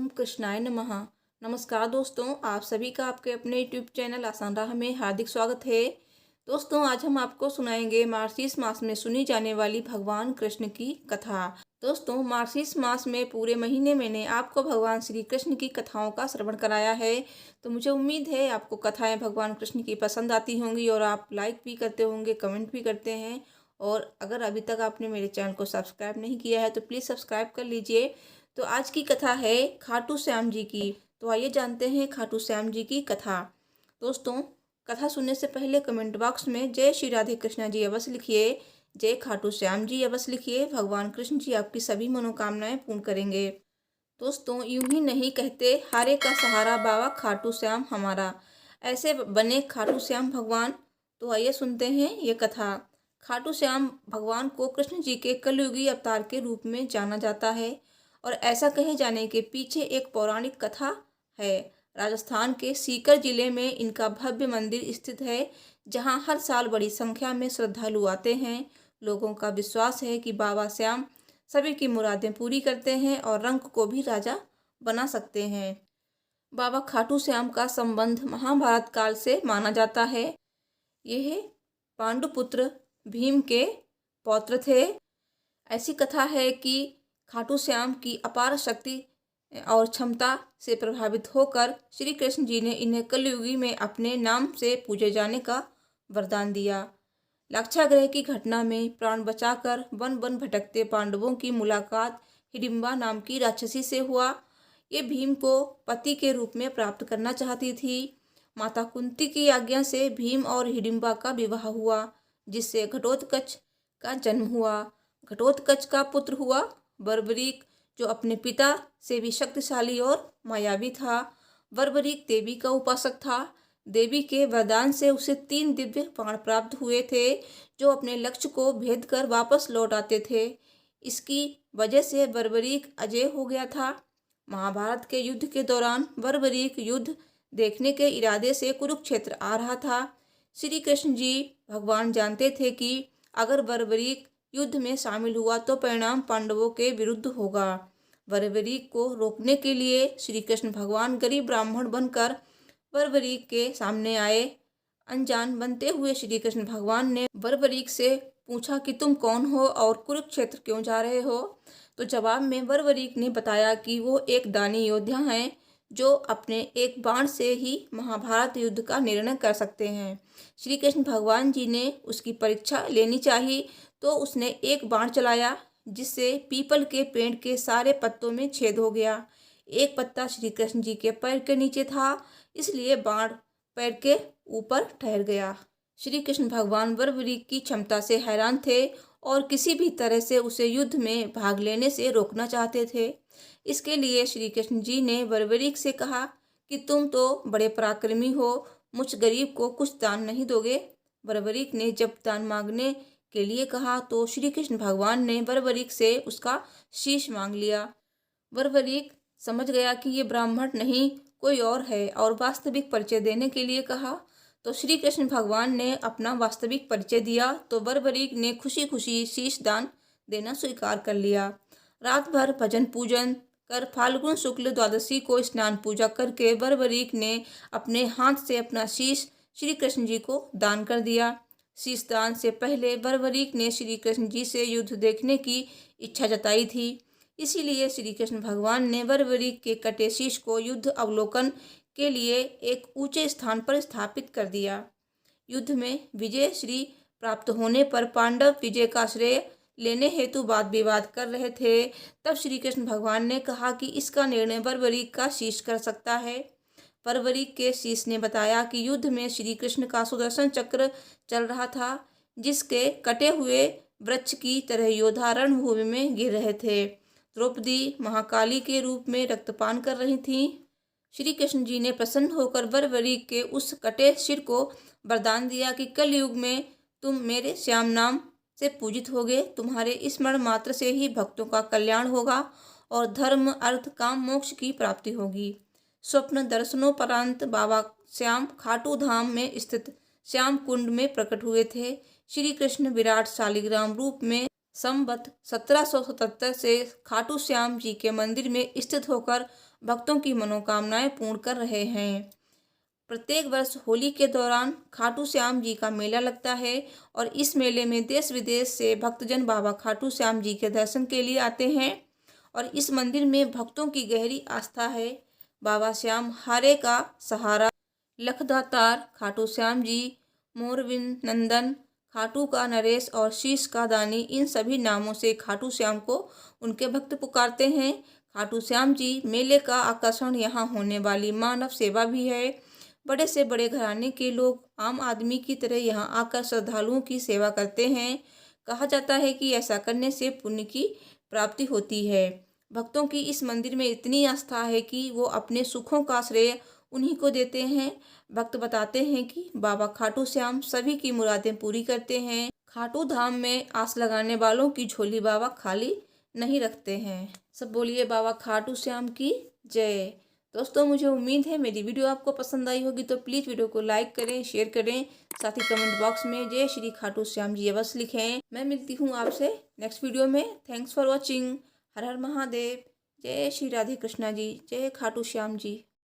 ओम कृष्णाय नमः। नमस्कार दोस्तों, आप सभी का आपके अपने यूट्यूब चैनल आसान राह में हार्दिक स्वागत है। दोस्तों, आज हम आपको सुनाएंगे मार्गशीर्ष मास में सुनी जाने वाली भगवान कृष्ण की कथा। दोस्तों, मार्गशीर्ष मास में पूरे महीने मैंने आपको भगवान श्री कृष्ण की कथाओं का श्रवण कराया है। तो मुझे उम्मीद है आपको कथाएं भगवान कृष्ण की पसंद आती होंगी और आप लाइक भी करते होंगे, कमेंट भी करते हैं। और अगर अभी तक आपने मेरे चैनल को सब्सक्राइब नहीं किया है तो प्लीज़ सब्सक्राइब कर लीजिए। तो आज की कथा है खाटू श्याम जी की। तो आइए जानते हैं खाटू श्याम जी की कथा। दोस्तों, कथा सुनने से पहले कमेंट बॉक्स में जय श्री राधे कृष्णा जी अवश्य लिखिए, जय खाटू श्याम जी अवश्य लिखिए। भगवान कृष्ण जी आपकी सभी मनोकामनाएं पूर्ण करेंगे। दोस्तों, यूं ही नहीं कहते हारे का सहारा बाबा खाटू श्याम हमारा, ऐसे बने खाटू श्याम भगवान। तो आइए सुनते हैं ये कथा। खाटू श्याम भगवान को कृष्ण जी के कलयुगी अवतार के रूप में जाना जाता है और ऐसा कहे जाने के पीछे एक पौराणिक कथा है। राजस्थान के सीकर जिले में इनका भव्य मंदिर स्थित है, जहां हर साल बड़ी संख्या में श्रद्धालु आते हैं। लोगों का विश्वास है कि बाबा श्याम सभी की मुरादें पूरी करते हैं और रंक को भी राजा बना सकते हैं। बाबा खाटू श्याम का संबंध महाभारत काल से माना जाता है। यह पांडुपुत्र भीम के पौत्र थे। ऐसी कथा है कि खाटू श्याम की अपार शक्ति और क्षमता से प्रभावित होकर श्री कृष्ण जी ने इन्हें कलयुगी में अपने नाम से पूजे जाने का वरदान दिया। लाक्षागृह की घटना में प्राण बचाकर वन वन भटकते पांडवों की मुलाकात हिडिंबा नाम की राक्षसी से हुआ। ये भीम को पति के रूप में प्राप्त करना चाहती थी। माता कुंती की आज्ञा से भीम और हिडिंबा का विवाह हुआ, जिससे घटोत्कच का जन्म हुआ। घटोत्कच का पुत्र हुआ बर्बरीक, जो अपने पिता से भी शक्तिशाली और मायावी था। बर्बरीक देवी का उपासक था। देवी के वरदान से उसे 3 दिव्य बाण प्राप्त हुए थे, जो अपने लक्ष्य को भेद कर वापस लौट आते थे। इसकी वजह से बर्बरीक अजेय हो गया था। महाभारत के युद्ध के दौरान बर्बरीक युद्ध देखने के इरादे से कुरुक्षेत्र आ रहा था। श्री कृष्ण जी भगवान जानते थे कि अगर बर्बरीक युद्ध में शामिल हुआ तो परिणाम पांडवों के विरुद्ध होगा। बर्बरीक को रोकने के लिए श्री कृष्ण भगवान गरीब ब्राह्मण बनकर बर्बरीक के सामने आए। अनजान बनते हुए श्री कृष्ण भगवान ने बर्बरीक से पूछा कि तुम कौन हो और कुरुक्षेत्र क्यों जा रहे हो। तो जवाब में बर्बरीक ने बताया कि वो एक दानी योद्धा हैं, जो अपने एक बाण से ही महाभारत युद्ध का निर्णय कर सकते हैं। श्री कृष्ण भगवान जी ने उसकी परीक्षा लेनी चाहिए, तो उसने एक बाण चलाया, जिससे पीपल के पेड़ के सारे पत्तों में छेद हो गया। एक पत्ता श्री कृष्ण जी के पैर के नीचे था, इसलिए बाण पैर के ऊपर ठहर गया। श्री कृष्ण भगवान बर्बरीक की क्षमता से हैरान थे और किसी भी तरह से उसे युद्ध में भाग लेने से रोकना चाहते थे। इसके लिए श्री कृष्ण जी ने बर्बरीक से कहा कि तुम तो बड़े पराक्रमी हो, मुझ गरीब को कुछ दान नहीं दोगे। बर्बरीक ने जब दान मांगने के लिए कहा तो श्री कृष्ण भगवान ने बर्बरीक से उसका शीश मांग लिया। बर्बरीक समझ गया कि ये ब्राह्मण नहीं कोई और है और वास्तविक परिचय देने के लिए कहा। तो श्री कृष्ण भगवान ने अपना वास्तविक परिचय दिया, तो बर्बरीक ने खुशी खुशी शीश दान देना स्वीकार कर लिया। रात भर भजन पूजन कर फाल्गुन शुक्ल द्वादशी को स्नान पूजा करके बर्बरीक ने अपने हाथ से अपना शीश श्री कृष्ण जी को दान कर दिया। शीश दान से पहले बर्बरीक ने श्री कृष्ण जी से युद्ध देखने की इच्छा जताई थी। इसीलिए श्री कृष्ण भगवान ने बर्बरीक के कटे शीश को युद्ध अवलोकन के लिए एक ऊंचे स्थान पर स्थापित कर दिया। युद्ध में विजय श्री प्राप्त होने पर पांडव विजय का श्रेय लेने हेतु वाद विवाद कर रहे थे। तब श्री कृष्ण भगवान ने कहा कि इसका निर्णय बर्बरीक का शीश कर सकता है। बर्बरीक के शीश ने बताया कि युद्ध में श्री कृष्ण का सुदर्शन चक्र चल रहा था, जिसके कटे हुए वृक्ष की तरह योद्धा रणभूमि में गिर रहे थे। द्रौपदी महाकाली के रूप में रक्तपान कर रही थीं। श्री कृष्ण जी ने प्रसन्न होकर बर्बरीक के उस कटे सिर को वरदान दिया कि कलयुग में तुम मेरे श्याम नाम से पूजित होगे। तुम्हारे स्मरण मात्र से ही भक्तों का कल्याण होगा और धर्म अर्थ काम मोक्ष की प्राप्ति होगी। स्वप्न दर्शनोपरांत बाबा श्याम खाटू धाम में स्थित श्याम कुंड में प्रकट हुए थे। श्री कृष्ण विराट शालिग्राम रूप में संवत 1777 से खाटू श्याम जी के मंदिर में स्थित होकर भक्तों की मनोकामनाएं पूर्ण कर रहे हैं। प्रत्येक वर्ष होली के दौरान खाटू श्याम जी का मेला लगता है और इस मेले में देश विदेश से भक्तजन बाबा खाटू श्याम जी के दर्शन के लिए आते हैं और इस मंदिर में भक्तों की गहरी आस्था है। बाबा श्याम हारे का सहारा, लखदातार खाटू श्याम जी, मोरविंद नंदन, खाटू का नरेश और शीश का दानी, इन सभी नामों से खाटू श्याम को उनके भक्त पुकारते हैं। खाटू श्याम जी मेले का आकर्षण यहाँ होने वाली मानव सेवा भी है। बड़े से बड़े घराने के लोग आम आदमी की तरह यहाँ आकर श्रद्धालुओं की सेवा करते हैं। कहा जाता है कि ऐसा करने से पुण्य की प्राप्ति होती है। भक्तों की इस मंदिर में इतनी आस्था है कि वो अपने सुखों का श्रेय उन्हीं को देते हैं। भक्त बताते हैं कि बाबा खाटू श्याम सभी की मुरादें पूरी करते हैं। खाटू धाम में आस लगाने वालों की झोली बाबा खाली नहीं रखते हैं। सब बोलिए बाबा खाटू श्याम की जय। दोस्तों, मुझे उम्मीद है मेरी वीडियो आपको पसंद आई होगी, तो प्लीज़ वीडियो को लाइक करें, शेयर करें, साथ ही कमेंट बॉक्स में जय श्री खाटू श्याम जी अवश्य लिखें। मैं मिलती हूँ आपसे नेक्स्ट वीडियो में। Thanks for watching. हर हर महादेव। जय श्री राधे कृष्णा जी, जय खाटू श्याम जी।